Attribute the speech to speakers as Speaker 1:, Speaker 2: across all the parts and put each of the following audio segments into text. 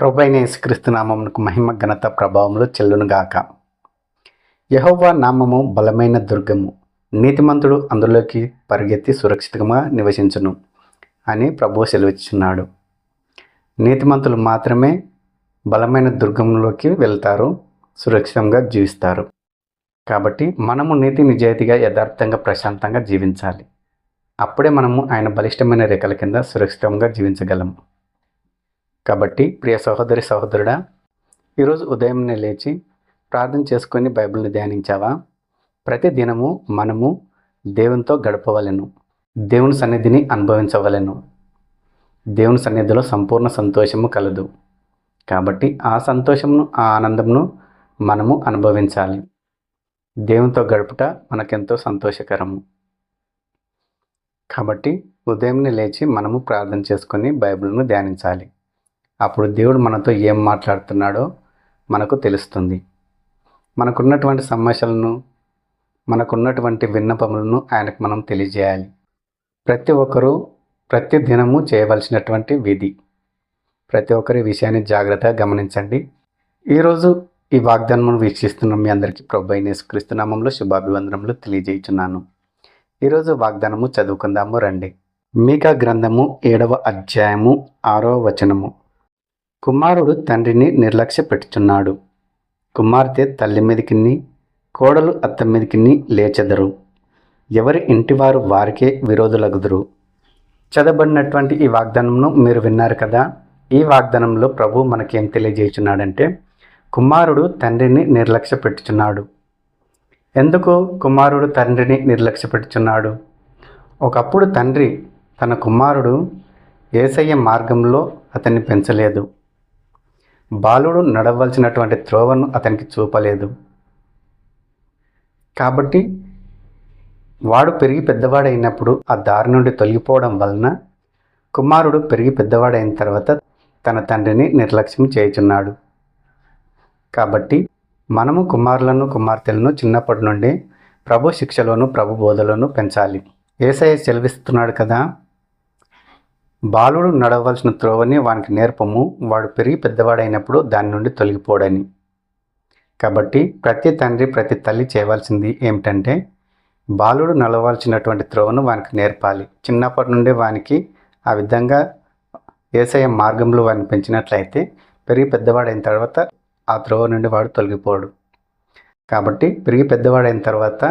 Speaker 1: ప్రభువైన యేసుక్రీస్తు నామమునకు మహిమ ఘనత ప్రభావములు చెల్లునుగాక. యెహోవా నామము బలమైన దుర్గము, నీతిమంతుడు అందులోకి పరిగెత్తి సురక్షితంగా నివసించును అని ప్రభువు సెలవిస్తున్నాడు. నీతిమంతులు మాత్రమే బలమైన దుర్గంలోకి వెళ్తారు, సురక్షితంగా జీవిస్తారు. కాబట్టి మనము నీతి నిజాయితీగా యథార్థంగా ప్రశాంతంగా జీవించాలి. అప్పుడే మనము ఆయన బలిష్టమైన రేఖల కింద సురక్షితంగా జీవించగలము. కాబట్టి ప్రియ సహోదరి సహోదరుడా, ఈరోజు ఉదయంనే లేచి ప్రార్థన చేసుకొని బైబిల్ని ధ్యానించావా? ప్రతి దినము మనము దేవునితో గడపవలెను, దేవుని సన్నిధిని అనుభవించవలెను. దేవుని సన్నిధిలో సంపూర్ణ సంతోషము కలదు. కాబట్టి ఆ సంతోషమును, ఆ ఆనందమును మనము అనుభవించాలి. దేవునితో గడుపుట మనకెంతో సంతోషకరము. కాబట్టి ఉదయంనే లేచి మనము ప్రార్థన చేసుకొని బైబిల్ను ధ్యానించాలి. అప్పుడు దేవుడు మనతో ఏం మాట్లాడుతున్నాడో మనకు తెలుస్తుంది. మనకున్నటువంటి సమస్యలను, మనకున్నటువంటి విన్నపములను ఆయనకు మనం తెలియజేయాలి. ప్రతి ఒక్కరూ ప్రతి దినము చేయవలసినటువంటి విధి. ప్రతి ఒక్కరి విషయాన్ని జాగ్రత్తగా గమనించండి. ఈరోజు ఈ వాగ్దానమును వీక్షిస్తున్న మీ అందరికీ ప్రభువైన యేసుక్రీస్తు నామములో శుభాభివందనములు తెలియజేయుచున్నాను. ఈరోజు వాగ్దానము చదువుకుందాము రండి. మీకా గ్రంథము 7వ అధ్యాయము 6వ వచనము. కుమారుడు తండ్రిని నిర్లక్ష్య పెట్టుచున్నాడు, కుమార్తె తల్లి మీదకిని, కోడలు అత్త మీదకిని లేచెదరు, ఎవరి ఇంటివారు వారికే విరోధులగుదురు. చదవబడినటువంటి ఈ వాగ్దానమును మీరు విన్నారు కదా. ఈ వాగ్దానంలో ప్రభు మనకేం తెలియజేయుచున్నాడంటే, కుమారుడు తండ్రిని నిర్లక్ష్య పెట్టుచున్నాడు. ఎందుకు కుమారుడు తండ్రిని నిర్లక్ష్య పెట్టుచున్నాడు? ఒకప్పుడు తండ్రి తన కుమారుడు యేసయ్య మార్గంలో అతన్ని పెంచలేదు. బాలుడు నడవలసినటువంటి త్రోవను అతనికి చూపలేదు. కాబట్టి వాడు పెరిగి పెద్దవాడైనప్పుడు ఆ దారి నుండి తొలగిపోవడం వలన కుమారుడు పెరిగి పెద్దవాడైన తర్వాత తన తండ్రిని నిర్లక్ష్యం చేయుచున్నాడు. కాబట్టి మనము కుమారులను, కుమార్తెలను చిన్నప్పటి నుండి ప్రభు శిక్షలోను, ప్రభు బోధలోను పెంచాలి. యేసయ్య సెలవిస్తున్నాడు కదా, బాలుడు నడవలసిన త్రోవని వానికి నేర్పము, వాడు పెరిగి పెద్దవాడైనప్పుడు దాని నుండి తొలగిపోడని. కాబట్టి ప్రతి తండ్రి, ప్రతి తల్లి చేయవలసింది ఏమిటంటే, బాలుడు నడవలసినటువంటి త్రోవను వానికి నేర్పాలి. చిన్నప్పటి నుండి వానికి ఆ విధంగా యేసయ్య మార్గంలో వాడిని పెంచినట్లయితే పెరిగి పెద్దవాడైన తర్వాత ఆ త్రోవ నుండి వాడు తొలగిపోడు. కాబట్టి పెరిగి పెద్దవాడైన తర్వాత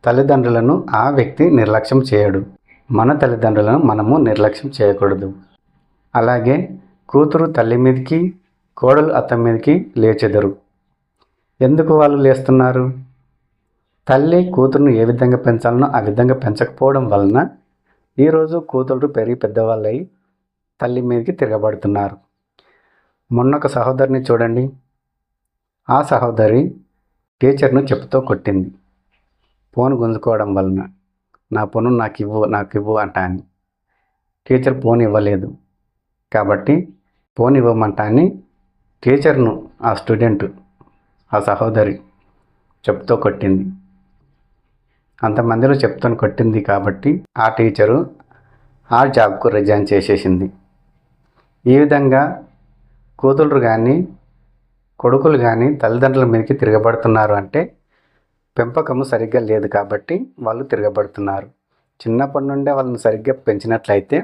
Speaker 1: తల్లిదండ్రులను ఆ వ్యక్తి నిర్లక్ష్యం చేయడు. మన తల్లిదండ్రులను మనము నిర్లక్ష్యం చేయకూడదు. అలాగే కూతురు తల్లి మీదకి, కోడలు అత్త మీదకి లేచెదరు. ఎందుకు వాళ్ళు లేస్తున్నారు? తల్లి కూతురును ఏ విధంగా పెంచాలనో ఆ విధంగా పెంచకపోవడం వలన ఈరోజు కూతురు పెరిగి పెద్దవాళ్ళై తల్లి మీదకి తిరగబడుతున్నారు. మొన్నొక సహోదరిని చూడండి. ఆ సహోదరి టీచర్ను చెప్పుతో కొట్టింది, ఫోన్ గుంజుకోవడం వలన. నా ఫోను నాకు ఇవ్వు అంటా అని. టీచర్ ఫోన్ ఇవ్వలేదు. కాబట్టి ఫోన్ ఇవ్వమంటా అని టీచర్ను ఆ స్టూడెంట్, ఆ సహోదరి చెప్తో కొట్టింది. అంతమందిలో చెప్తూని కొట్టింది కాబట్టి ఆ టీచరు ఆ జాబ్కు రిజైన్ చేసేసింది. ఈ విధంగా కూతుళ్ళు కానీ, కొడుకులు కానీ తల్లిదండ్రుల మీదకి తిరగబడుతున్నారు అంటే పెంపకము సరిగ్గా లేదు కాబట్టి వాళ్ళు తిరగబడుతున్నారు. చిన్నప్పటి నుండే వాళ్ళని సరిగ్గా పెంచినట్లయితే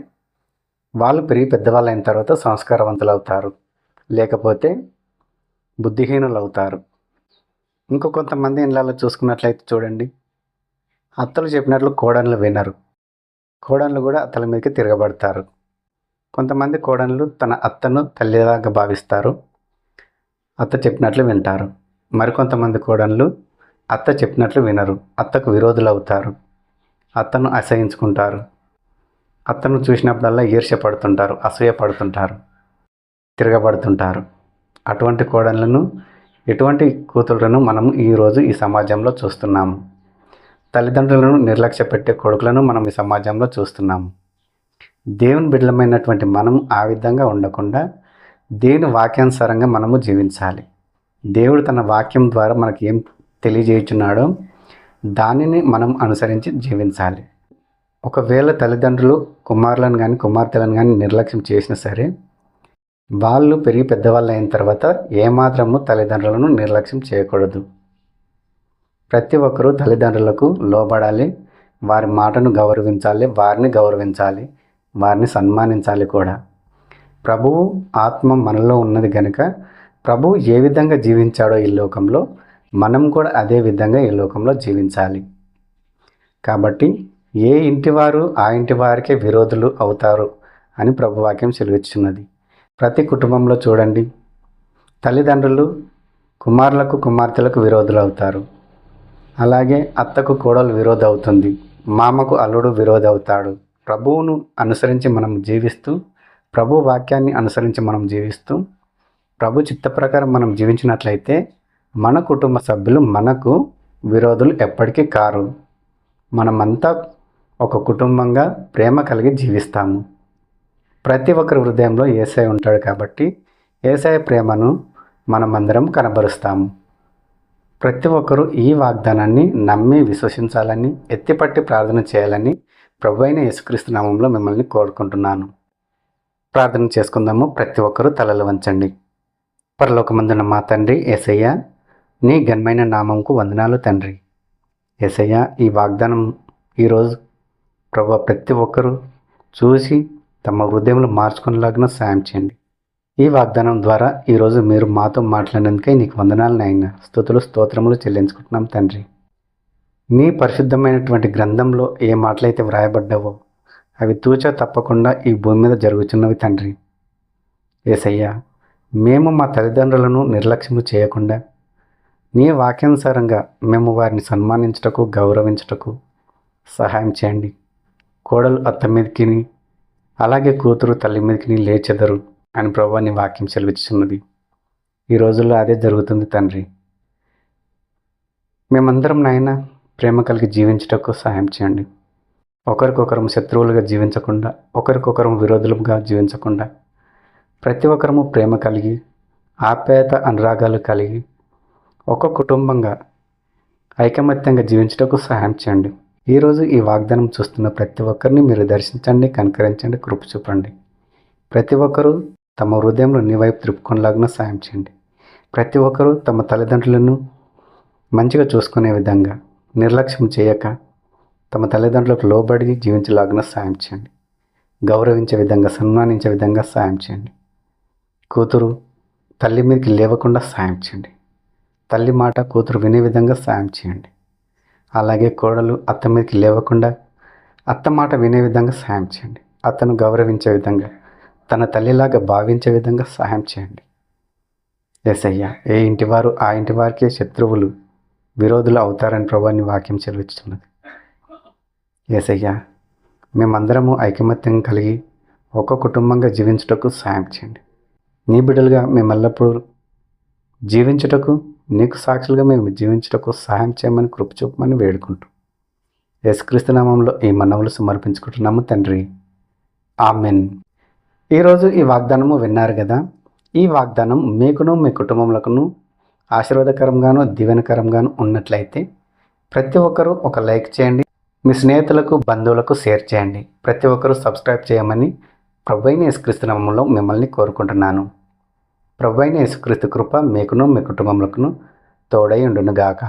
Speaker 1: వాళ్ళు పెరిగి పెద్దవాళ్ళు అయిన తర్వాత సంస్కారవంతులు అవుతారు, లేకపోతే బుద్ధిహీనులు అవుతారు. కొంతమంది ఇళ్ళలో చూసుకున్నట్లయితే చూడండి, అత్తలు చెప్పినట్లు కోడళ్ళు వినరు, కోడళ్ళు కూడా అత్తల మీదకి తిరగబడతారు. కొంతమంది కోడళ్ళు తన అత్తను తల్లిలాగా భావిస్తారు, అత్త చెప్పినట్లు వింటారు. మరికొంతమంది కోడళ్ళు అత్త చెప్పినట్లు వినరు, అత్తకు విరోధులు అవుతారు, అత్తను అసహించుకుంటారు, అత్తను చూసినప్పుడల్లా ఈర్ష్య పడుతుంటారు, అసూయ పడుతుంటారు, తిరగబడుతుంటారు. అటువంటి కోడళ్ళను, ఎటువంటి కూతుళ్లను మనం ఈరోజు ఈ సమాజంలో చూస్తున్నాము. తల్లిదండ్రులను నిర్లక్ష్య పెట్టే కొడుకులను మనం ఈ సమాజంలో చూస్తున్నాము. దేవుని బిడ్డలమైనటువంటి మనం ఆ విధంగా ఉండకుండా దేవుని వాక్యానుసారంగా మనము జీవించాలి. దేవుడు తన వాక్యం ద్వారా మనకి ఏం తెలియజేయుచున్నాడో దానిని మనం అనుసరించి జీవించాలి. ఒకవేళ తల్లిదండ్రులు కుమారులను కానీ కుమార్తెలను కానీ నిర్లక్ష్యం చేసినా సరే వాళ్ళు పెరిగి పెద్దవాళ్ళు అయిన తర్వాత ఏమాత్రము తల్లిదండ్రులను నిర్లక్ష్యం చేయకూడదు. ప్రతి ఒక్కరూ తల్లిదండ్రులకు లోబడాలి, వారి మాటను గౌరవించాలి, వారిని గౌరవించాలి, వారిని సన్మానించాలి కూడా. ప్రభువు ఆత్మ మనలో ఉన్నది కనుక ప్రభువు ఏ విధంగా జీవించాడో ఈ లోకంలో మనం కూడా అదే విధంగా ఈ లోకంలో జీవించాలి. కాబట్టి ఏ ఇంటివారు ఆ ఇంటి వారికే విరోధులు అవుతారు అని ప్రభువాక్యం సెలవిస్తున్నది. ప్రతి కుటుంబంలో చూడండి, తల్లిదండ్రులు కుమారులకు కుమార్తెలకు విరోధులు అవుతారు. అలాగే అత్తకు కోడలు విరోధి అవుతుంది, మామకు అల్లుడు విరోధి అవుతాడు. ప్రభువును అనుసరించి మనం జీవిస్తూ, ప్రభు వాక్యాన్ని అనుసరించి మనం జీవిస్తూ, ప్రభు చిత్త ప్రకారం మనం జీవించినట్లయితే మన కుటుంబ సభ్యులు మనకు విరోధులు ఎప్పటికీ కారు. మనమంతా ఒక కుటుంబంగా ప్రేమ కలిగి జీవిస్తాము. ప్రతి ఒక్కరి హృదయంలో యేసయ్య ఉంటాడు కాబట్టి యేసయ్య ప్రేమను మనమందరం కనబరుస్తాము. ప్రతి ఒక్కరూ ఈ వాగ్దానాన్ని నమ్మి విశ్వసించాలని, ఎత్తిపట్టి ప్రార్థన చేయాలని ప్రభువైన యేసుక్రీస్తు నామంలో మిమ్మల్ని కోరుకుంటున్నాను. ప్రార్థన చేసుకుందాము. ప్రతి ఒక్కరూ తలలు వంచండి. పరలోకమందున్న మా తండ్రి యేసయ్య, నీ ఘనమైన నామంకు వందనాలు తండ్రి. యేసయ్య, ఈ వాగ్దానం ఈరోజు ప్రభు ప్రతి ఒక్కరూ చూసి తమ హృదయంలో మార్చుకునేలాగా సాయం చేయండి. ఈ వాగ్దానం ద్వారా ఈరోజు మీరు మాతో మాట్లాడినందుకే నీకు వందనాలు నాయన. స్తుతులు స్తోత్రములు చెల్లించుకుంటున్నాం తండ్రి. నీ పరిశుద్ధమైనటువంటి గ్రంథంలో ఏ మాటలైతే వ్రాయబడ్డావో అవి తూచా తప్పకుండా ఈ భూమి మీద జరుగుతున్నవి తండ్రి. యేసయ్య, మేము మా తల్లిదండ్రులను నిర్లక్ష్యము చేయకుండా నీ వాక్యానుసారంగా మేము వారిని సన్మానించుటకు, గౌరవించుటకు సహాయం చేయండి. కోడలు అత్త మీదకి, అలాగే కూతురు తల్లి మీదకి లేచెదరు అని ప్రభువా నీ వాక్యం సెలవిస్తున్నది. ఈ రోజుల్లో అదే జరుగుతుంది తండ్రి. మేమందరం నాయన ప్రేమ కలిగి జీవించుటకు సహాయం చేయండి. ఒకరికొకరం శత్రువులుగా జీవించకుండా, ఒకరికొకరం విరోధులుగా జీవించకుండా ప్రతి ఒక్కరము ప్రేమ కలిగి, ఆప్యాయత అనురాగాలు కలిగి ఒక కుటుంబంగా ఐకమత్యంగా జీవించటకు సహాయం చేయండి. ఈరోజు ఈ వాగ్దానం చూస్తున్న ప్రతి ఒక్కరిని మీరు దర్శించండి, కనికరించండి, కృప చూపండి. ప్రతి ఒక్కరూ తమ హృదయంలో నీ వైపు త్రిప్పుకునేలాగా సహాయం చేయండి. ప్రతి ఒక్కరూ తమ తల్లిదండ్రులను మంచిగా చూసుకునే విధంగా, నిర్లక్ష్యం చేయక తమ తల్లిదండ్రులకు లోబడి జీవించేలాగా సహాయం చేయండి. గౌరవించే విధంగా, సన్మానించే విధంగా సహాయం చేయండి. కూతురు తల్లి మీదకి లేవకుండా సహాయం చేయండి. తల్లి మాట కూతురు వినే విధంగా సాయం చేయండి. అలాగే కోడలు అత్త మీదకి లేవకుండా అత్త మాట వినే విధంగా సహాయం చేయండి. అత్తను గౌరవించే విధంగా, తన తల్లిలాగా భావించే విధంగా సహాయం చేయండి. యేసయ్య, ఏ ఇంటివారు ఆ ఇంటి వారికే శత్రువులు, విరోధులు అవుతారని ప్రభువుని వాక్యం సెలవిస్తున్నది. యేసయ్య, మేమందరము ఐకమత్యం కలిగి ఒక కుటుంబంగా జీవించుటకు సహాయం చేయండి. నీ బిడ్డలుగా మేము ఎల్లప్పుడూ జీవించుటకు, నీకు సాక్షులుగా మేము జీవించుటకు సహాయం చేయమని కృప చూపమని వేడుకుంటూ యేసుక్రీస్తు నామంలో ఈ మనవులు సమర్పించుకుంటున్నాము తండ్రి. ఆమెన్. ఈరోజు ఈ వాగ్దానము విన్నారు కదా. ఈ వాగ్దానం మీకును మీ కుటుంబములకును ఆశీర్వాదకరంగాను దీవెనకరంగాను ఉన్నట్లయితే ప్రతి ఒక్కరూ ఒక లైక్ చేయండి. మీ స్నేహితులకు, బంధువులకు షేర్ చేయండి. ప్రతి ఒక్కరూ సబ్స్క్రైబ్ చేయమని ప్రభువైన యేసుక్రీస్తు నామములో మిమ్మల్ని కోరుకుంటున్నాను. ప్రభువైన యేసుక్రీస్తు కృప మీకును మీ కుటుంబములకును తోడై ఉండునుగాక.